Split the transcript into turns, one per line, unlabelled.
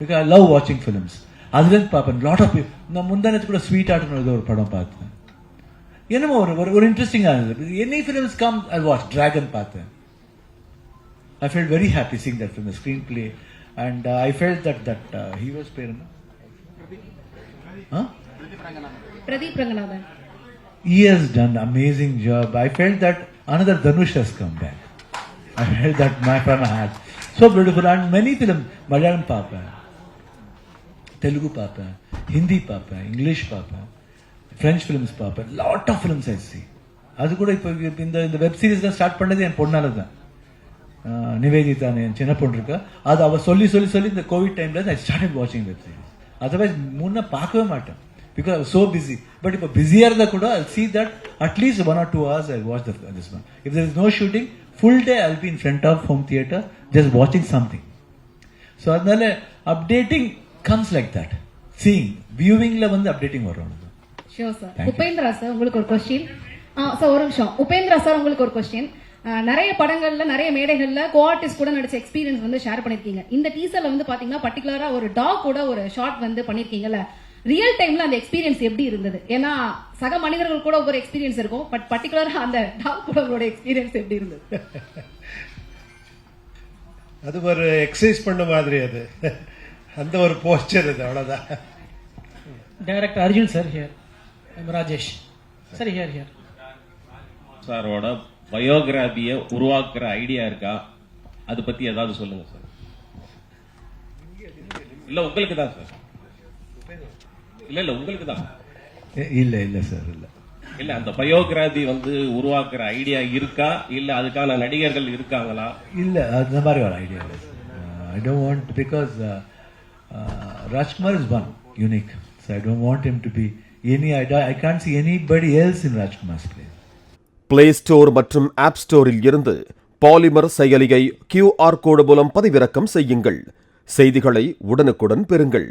Because I love watching films. Adlan Papan, lot of people. நான் முந்தானத்து கூட sweet ஆர்ட்னு ஒரு படம் பார்த்தேன். என்னமோ ஒரு இன்ட்ரெஸ்டிங்கா இருந்தது. Any films come, I'll watch. Dragon பார்த்தேன். I felt very happy seeing that film, the screenplay, and I felt that hero's பேர் என்ன?
Pradeep Ranganathan.
He has done an amazing job. I felt that another Dhanush has come back. I felt that from my heart. So beautiful. And many films, Malayalam Papa, Telugu Papa, Hindi Papa, English Papa, French films Papa, lot of films I see. அது கூட இப்போ இந்த web series தான் start பண்ணது என் பொண்ணால தான். நிவேதிதா என் சின்ன பொண்ணு இருக்கா. அது அவ சொல்லி இந்த கோவிட் டைம்ல ஐ ஸ்டார்டட் வாட்சிங் வெப் சீரிஸ். அதர்வைஸ் முன்ன பார்க்கவே மாட்டேன். Because I was so busy. But if busier than kuda, I'll see that at least 1 or 2 hours I'll watch this one. If there is no shooting, full day I'll be in front of home theater just watching something. So adnale updating comes like that. Seeing, viewing la vandu updating varum.
Sure sir. Upendra sir, உங்களுக்கு ஒரு question. sir ஒரு நிமிஷம். Upendra sir உங்களுக்கு ஒரு question. நிறைய படங்கள்ல நிறைய மேடைகள்ல கோஆர்டிஸ்ட் கூட நடிச்ச எக்ஸ்பீரியன்ஸ் வந்து ஷேர் பண்ணிருக்கீங்க. இந்த டீசர்ல வந்து பாத்தீங்கன்னா பர்టిక్యులரா ஒரு டாக் கூட ஒரு ஷாட் வந்து பண்ணிருக்கீங்கல்ல. ரியல் டைம்ல அந்த எக்ஸ்பீரியன்ஸ் எப்படி இருந்தது? ஏன்னா சக மனிதர்கள் கூட ஒவ்வொரு எக்ஸ்பீரியன்ஸ் இருக்கும். பட் பர்టిక్యులரா அந்த டாக் கூட உங்களோட எக்ஸ்பீரியன்ஸ் எப்படி இருந்தது?
அது ஒரு எக்ஸசைஸ் பண்ண மாதிரி அது அந்த ஒரு போஸ்டர் அது அவ்வளவுதான்.
Director Arjun sir here. Rajesh sir here.
சாரோட பயோகிராபியை உருவாக்குற ஐடியா இருக்கா? அது பத்தி ஏதாவது சொல்லுங்க சார். இல்ல உங்களுக்கு தான் சார். இல்ல உங்களுக்கு தான்.
இல்ல சார்
இல்ல அந்த பயோகிராபி வந்து உருவாக்குற ஐடியா இருக்கா? இல்ல அதுக்கான நடிகர்கள் இருக்காங்களா?
இல்ல அந்த மாதிரி ஒரு ஐடியா இல்ல. I don't want, because Rajkumar is one unique, so I don't want him to be any. I can't see anybody else in Rajkumar's place.
Play store மற்றும் ஆப் ஸ்டோரில் இருந்து பாலிமர் செயலியை QR கோடு மூலம் பதிவிறக்கம் செய்யுங்கள். செய்திகளை உடனுக்குடன் பெறுங்கள்.